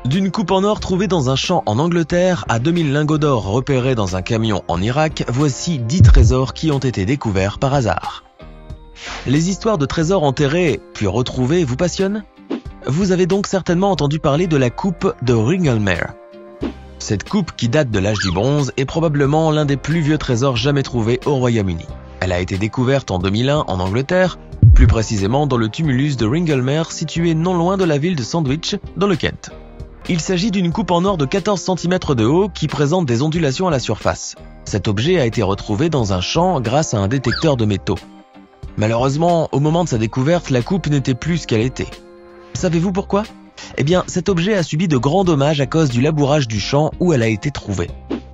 D'une coupe en or trouvée dans un champ en Angleterre à 2000 lingots d'or repérés dans un camion en Irak, voici 10 trésors qui ont été découverts par hasard. Les histoires de trésors enterrés puis retrouvés vous passionnent? Vous avez donc certainement entendu parler de la coupe de Ringlemere. Cette coupe, qui date de l'âge du bronze, est probablement l'un des plus vieux trésors jamais trouvés au Royaume-Uni. Elle a été découverte en 2001 en Angleterre, plus précisément dans le tumulus de Ringlemere situé non loin de la ville de Sandwich, dans le Kent. Il s'agit d'une coupe en or de 14 cm de haut qui présente des ondulations à la surface. Cet objet a été retrouvé dans un champ grâce à un détecteur de métaux. Malheureusement, au moment de sa découverte, la coupe n'était plus ce qu'elle était. Savez-vous pourquoi? Eh bien, cet objet a subi de grands dommages à cause du labourage du champ où elle a été trouvée.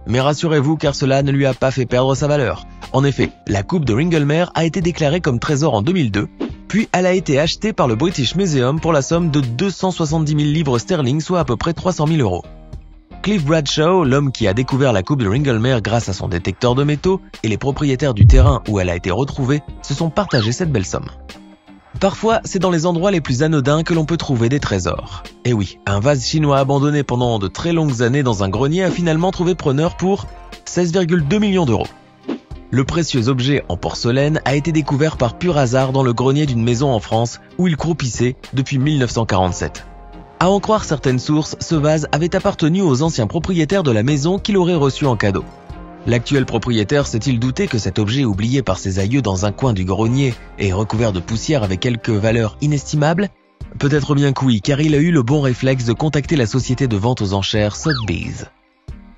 Mais rassurez-vous, car cela ne lui a pas fait perdre sa valeur. En effet, la coupe de Ringlemere a été déclarée comme trésor en 2002, puis elle a été achetée par le British Museum pour la somme de 270 000 livres sterling, soit à peu près 300 000 €. Cliff Bradshaw, l'homme qui a découvert la coupe de Ringlemere grâce à son détecteur de métaux, et les propriétaires du terrain où elle a été retrouvée se sont partagés cette belle somme. Parfois, c'est dans les endroits les plus anodins que l'on peut trouver des trésors. Et oui, un vase chinois abandonné pendant de très longues années dans un grenier a finalement trouvé preneur pour 16,2 millions d'euros. Le précieux objet en porcelaine a été découvert par pur hasard dans le grenier d'une maison en France où il croupissait depuis 1947. À en croire certaines sources, ce vase avait appartenu aux anciens propriétaires de la maison qui l'auraient reçu en cadeau. L'actuel propriétaire s'est-il douté que cet objet oublié par ses aïeux dans un coin du grenier et recouvert de poussière avait quelque valeur inestimable? Peut-être bien que oui, car il a eu le bon réflexe de contacter la société de vente aux enchères Sotheby's.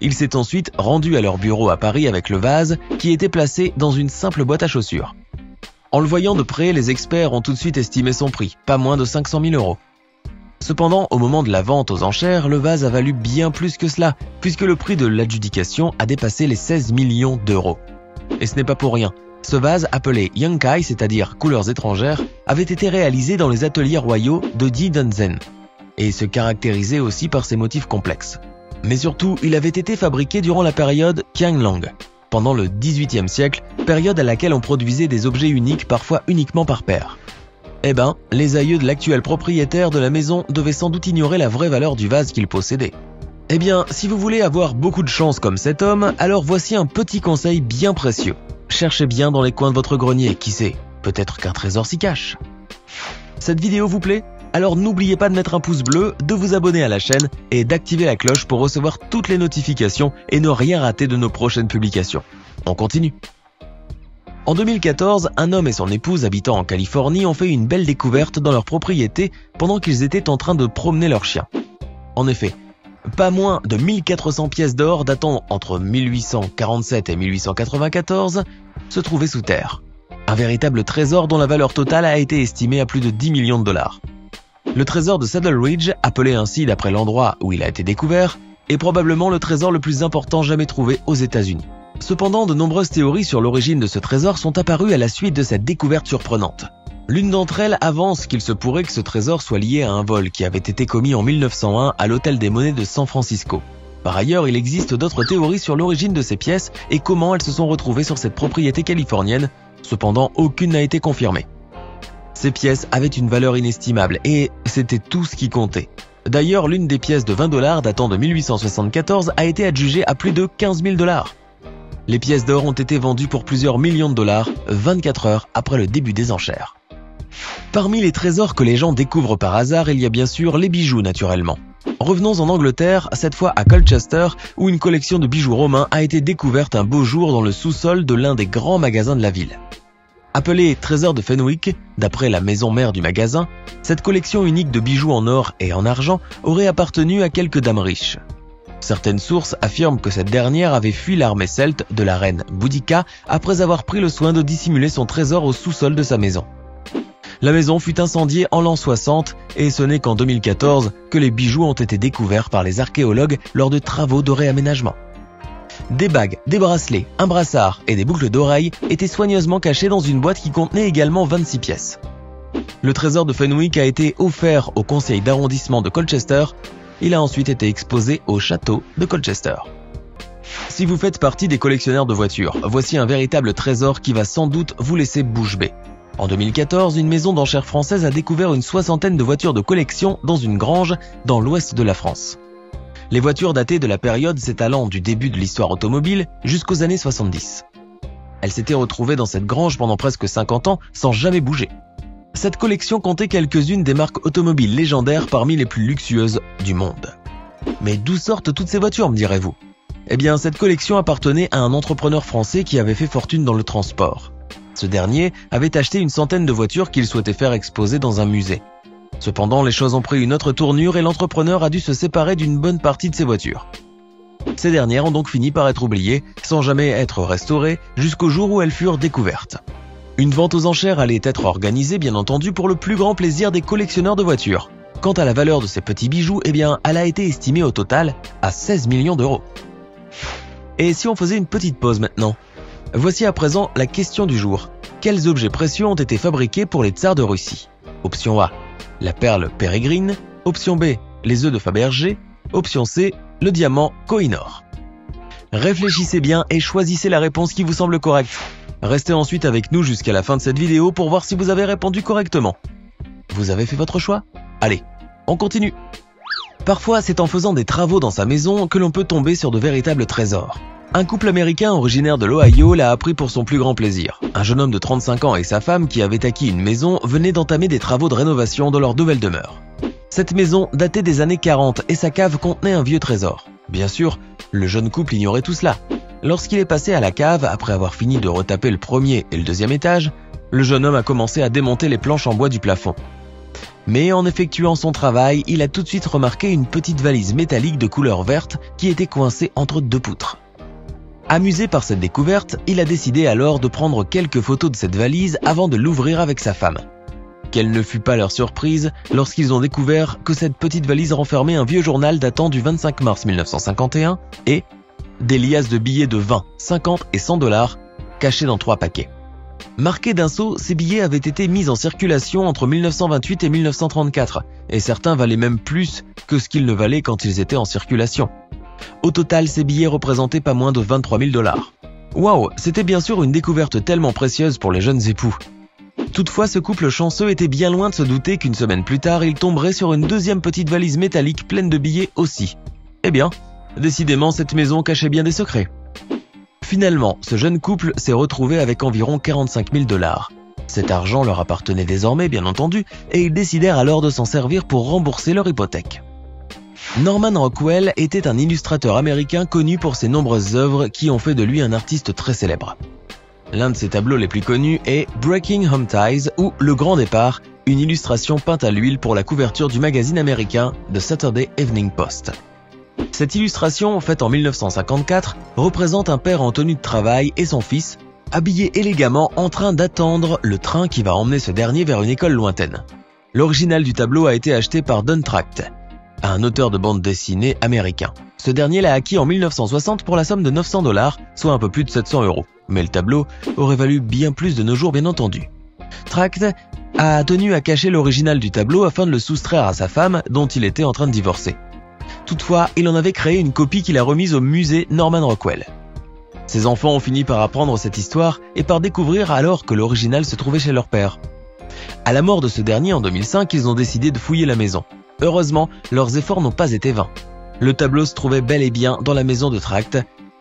Il s'est ensuite rendu à leur bureau à Paris avec le vase qui était placé dans une simple boîte à chaussures. En le voyant de près, les experts ont tout de suite estimé son prix, pas moins de 500 000 €. Cependant, au moment de la vente aux enchères, le vase a valu bien plus que cela, puisque le prix de l'adjudication a dépassé les 16 millions d'euros. Et ce n'est pas pour rien. Ce vase, appelé Yankai, c'est-à-dire couleurs étrangères, avait été réalisé dans les ateliers royaux de Yi Dunzen, et se caractérisait aussi par ses motifs complexes. Mais surtout, il avait été fabriqué durant la période Qianlong, pendant le XVIIIe siècle, période à laquelle on produisait des objets uniques, parfois uniquement par paire. Eh ben, les aïeux de l'actuel propriétaire de la maison devaient sans doute ignorer la vraie valeur du vase qu'ils possédaient. Eh bien, si vous voulez avoir beaucoup de chance comme cet homme, alors voici un petit conseil bien précieux. Cherchez bien dans les coins de votre grenier, qui sait, peut-être qu'un trésor s'y cache. Cette vidéo vous plaît? Alors n'oubliez pas de mettre un pouce bleu, de vous abonner à la chaîne et d'activer la cloche pour recevoir toutes les notifications et ne rien rater de nos prochaines publications. On continue. En 2014, un homme et son épouse habitant en Californie ont fait une belle découverte dans leur propriété pendant qu'ils étaient en train de promener leur chien. En effet, pas moins de 1400 pièces d'or datant entre 1847 et 1894 se trouvaient sous terre. Un véritable trésor dont la valeur totale a été estimée à plus de 10 millions de $. Le trésor de Saddle Ridge, appelé ainsi d'après l'endroit où il a été découvert, est probablement le trésor le plus important jamais trouvé aux États-Unis. Cependant, de nombreuses théories sur l'origine de ce trésor sont apparues à la suite de cette découverte surprenante. L'une d'entre elles avance qu'il se pourrait que ce trésor soit lié à un vol qui avait été commis en 1901 à l'Hôtel des Monnaies de San Francisco. Par ailleurs, il existe d'autres théories sur l'origine de ces pièces et comment elles se sont retrouvées sur cette propriété californienne, cependant aucune n'a été confirmée. Ces pièces avaient une valeur inestimable et c'était tout ce qui comptait. D'ailleurs, l'une des pièces de 20 $ datant de 1874 a été adjugée à plus de 15 000 $. Les pièces d'or ont été vendues pour plusieurs millions de $, 24 heures après le début des enchères. Parmi les trésors que les gens découvrent par hasard, il y a bien sûr les bijoux naturellement. Revenons en Angleterre, cette fois à Colchester, où une collection de bijoux romains a été découverte un beau jour dans le sous-sol de l'un des grands magasins de la ville. Appelée Trésor de Fenwick, d'après la maison mère du magasin, cette collection unique de bijoux en or et en argent aurait appartenu à quelques dames riches. Certaines sources affirment que cette dernière avait fui l'armée celte de la reine Boudica après avoir pris le soin de dissimuler son trésor au sous-sol de sa maison. La maison fut incendiée en l'an 60 et ce n'est qu'en 2014 que les bijoux ont été découverts par les archéologues lors de travaux de réaménagement. Des bagues, des bracelets, un brassard et des boucles d'oreilles étaient soigneusement cachés dans une boîte qui contenait également 26 pièces. Le trésor de Fenwick a été offert au conseil d'arrondissement de Colchester. Il a ensuite été exposé au château de Colchester. Si vous faites partie des collectionneurs de voitures, voici un véritable trésor qui va sans doute vous laisser bouche bée. En 2014, une maison d'enchères française a découvert une 60aine de voitures de collection dans une grange dans l'ouest de la France. Les voitures datées de la période s'étalant du début de l'histoire automobile jusqu'aux années 70. Elles s'étaient retrouvées dans cette grange pendant presque 50 ans sans jamais bouger. Cette collection comptait quelques-unes des marques automobiles légendaires parmi les plus luxueuses du monde. Mais d'où sortent toutes ces voitures, me direz-vous? Eh bien, cette collection appartenait à un entrepreneur français qui avait fait fortune dans le transport. Ce dernier avait acheté une centaine de voitures qu'il souhaitait faire exposer dans un musée. Cependant, les choses ont pris une autre tournure et l'entrepreneur a dû se séparer d'une bonne partie de ses voitures. Ces dernières ont donc fini par être oubliées, sans jamais être restaurées, jusqu'au jour où elles furent découvertes. Une vente aux enchères allait être organisée, bien entendu, pour le plus grand plaisir des collectionneurs de voitures. Quant à la valeur de ces petits bijoux, eh bien, elle a été estimée au total à 16 millions d'euros. Et si on faisait une petite pause maintenant? Voici à présent la question du jour. Quels objets précieux ont été fabriqués pour les tsars de Russie? Option A, la perle Pérégrine. Option B, les œufs de Fabergé. Option C, le diamant Koh-i-Noor. Réfléchissez bien et choisissez la réponse qui vous semble correcte. Restez ensuite avec nous jusqu'à la fin de cette vidéo pour voir si vous avez répondu correctement. Vous avez fait votre choix? Allez, on continue. Parfois, c'est en faisant des travaux dans sa maison que l'on peut tomber sur de véritables trésors. Un couple américain originaire de l'Ohio l'a appris pour son plus grand plaisir. Un jeune homme de 35 ans et sa femme, qui avaient acquis une maison, venaient d'entamer des travaux de rénovation dans leur nouvelle demeure. Cette maison datait des années 40 et sa cave contenait un vieux trésor. Bien sûr, le jeune couple ignorait tout cela. Lorsqu'il est passé à la cave, après avoir fini de retaper le premier et le deuxième étage, le jeune homme a commencé à démonter les planches en bois du plafond. Mais en effectuant son travail, il a tout de suite remarqué une petite valise métallique de couleur verte qui était coincée entre deux poutres. Amusé par cette découverte, il a décidé alors de prendre quelques photos de cette valise avant de l'ouvrir avec sa femme. Quelle ne fut pas leur surprise lorsqu'ils ont découvert que cette petite valise renfermait un vieux journal datant du 25 mars 1951 et des liasses de billets de 20, 50 et 100 $ cachés dans 3 paquets. Marqués d'un sceau, ces billets avaient été mis en circulation entre 1928 et 1934 et certains valaient même plus que ce qu'ils ne valaient quand ils étaient en circulation. Au total, ces billets représentaient pas moins de 23 000 $. Waouh, c'était bien sûr une découverte tellement précieuse pour les jeunes époux. Toutefois, ce couple chanceux était bien loin de se douter qu'une semaine plus tard, il tomberait sur une deuxième petite valise métallique pleine de billets aussi. Eh bien, décidément, cette maison cachait bien des secrets. Finalement, ce jeune couple s'est retrouvé avec environ 45 000 $. Cet argent leur appartenait désormais, bien entendu, et ils décidèrent alors de s'en servir pour rembourser leur hypothèque. Norman Rockwell était un illustrateur américain connu pour ses nombreuses œuvres qui ont fait de lui un artiste très célèbre. L'un de ses tableaux les plus connus est Breaking Home Ties ou Le Grand Départ, une illustration peinte à l'huile pour la couverture du magazine américain The Saturday Evening Post. Cette illustration, faite en 1954, représente un père en tenue de travail et son fils, habillés élégamment en train d'attendre le train qui va emmener ce dernier vers une école lointaine. L'original du tableau a été acheté par Don Tract, un auteur de bande dessinée américain. Ce dernier l'a acquis en 1960 pour la somme de 900 $, soit un peu plus de 700 €. Mais le tableau aurait valu bien plus de nos jours, bien entendu. Tract a tenu à cacher l'original du tableau afin de le soustraire à sa femme dont il était en train de divorcer. Toutefois, il en avait créé une copie qu'il a remise au musée Norman Rockwell. Ses enfants ont fini par apprendre cette histoire et par découvrir alors que l'original se trouvait chez leur père. À la mort de ce dernier en 2005, ils ont décidé de fouiller la maison. Heureusement, leurs efforts n'ont pas été vains. Le tableau se trouvait bel et bien dans la maison de Tract,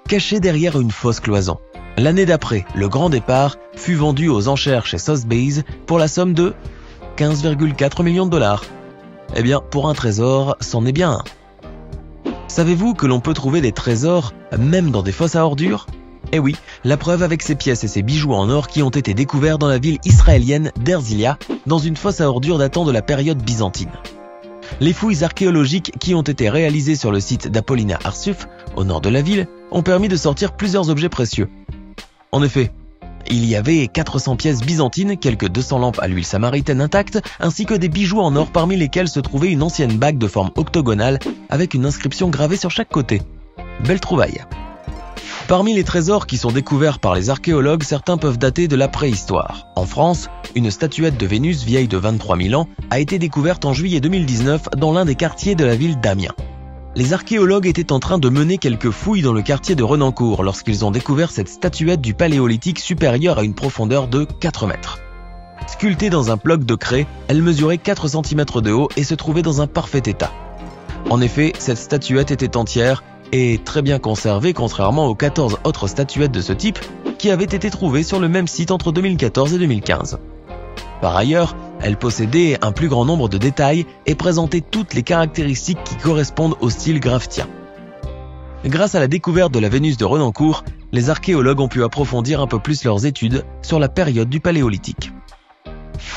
caché derrière une fausse cloison. L'année d'après, Le Grand Départ fut vendu aux enchères chez Sotheby's pour la somme de 15,4 millions de $. Eh bien, pour un trésor, c'en est bien un. Savez-vous que l'on peut trouver des trésors même dans des fosses à ordures? Eh oui, la preuve avec ces pièces et ces bijoux en or qui ont été découverts dans la ville israélienne d'Herzliya, dans une fosse à ordures datant de la période byzantine. Les fouilles archéologiques qui ont été réalisées sur le site d'Apollina Arsuf, au nord de la ville, ont permis de sortir plusieurs objets précieux. En effet, il y avait 400 pièces byzantines, quelques 200 lampes à l'huile samaritaine intactes, ainsi que des bijoux en or parmi lesquels se trouvait une ancienne bague de forme octogonale avec une inscription gravée sur chaque côté. Belle trouvaille. Parmi les trésors qui sont découverts par les archéologues, certains peuvent dater de la préhistoire. En France, une statuette de Vénus vieille de 23 000 ans a été découverte en juillet 2019 dans l'un des quartiers de la ville d'Amiens. Les archéologues étaient en train de mener quelques fouilles dans le quartier de Renancourt lorsqu'ils ont découvert cette statuette du Paléolithique supérieure à une profondeur de 4 mètres. Sculptée dans un bloc de craie, elle mesurait 4 cm de haut et se trouvait dans un parfait état. En effet, cette statuette était entière et très bien conservée contrairement aux 14 autres statuettes de ce type qui avaient été trouvées sur le même site entre 2014 et 2015. Par ailleurs, elle possédait un plus grand nombre de détails et présentait toutes les caractéristiques qui correspondent au style gravettien. Grâce à la découverte de la Vénus de Renancourt, les archéologues ont pu approfondir un peu plus leurs études sur la période du Paléolithique.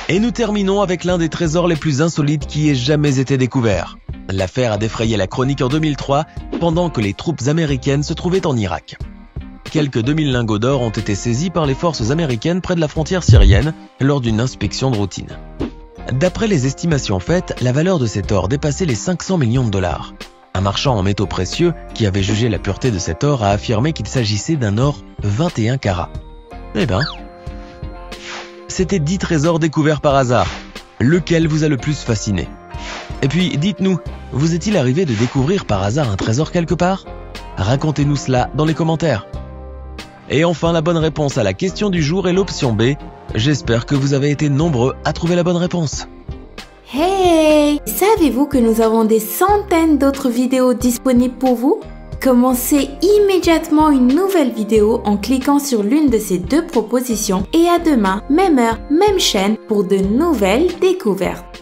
Et nous terminons avec l'un des trésors les plus insolites qui ait jamais été découvert. L'affaire a défrayé la chronique en 2003 pendant que les troupes américaines se trouvaient en Irak. Quelques 2000 lingots d'or ont été saisis par les forces américaines près de la frontière syrienne lors d'une inspection de routine. D'après les estimations faites, la valeur de cet or dépassait les 500 millions de dollars. Un marchand en métaux précieux qui avait jugé la pureté de cet or a affirmé qu'il s'agissait d'un or 21 carats. Eh ben, c'était 10 trésors découverts par hasard. Lequel vous a le plus fasciné? Et puis, dites-nous, vous est-il arrivé de découvrir par hasard un trésor quelque part? Racontez-nous cela dans les commentaires. Et enfin, la bonne réponse à la question du jour est l'option B. J'espère que vous avez été nombreux à trouver la bonne réponse. Hey! Savez-vous que nous avons des centaines d'autres vidéos disponibles pour vous? Commencez immédiatement une nouvelle vidéo en cliquant sur l'une de ces deux propositions et à demain, même heure, même chaîne pour de nouvelles découvertes.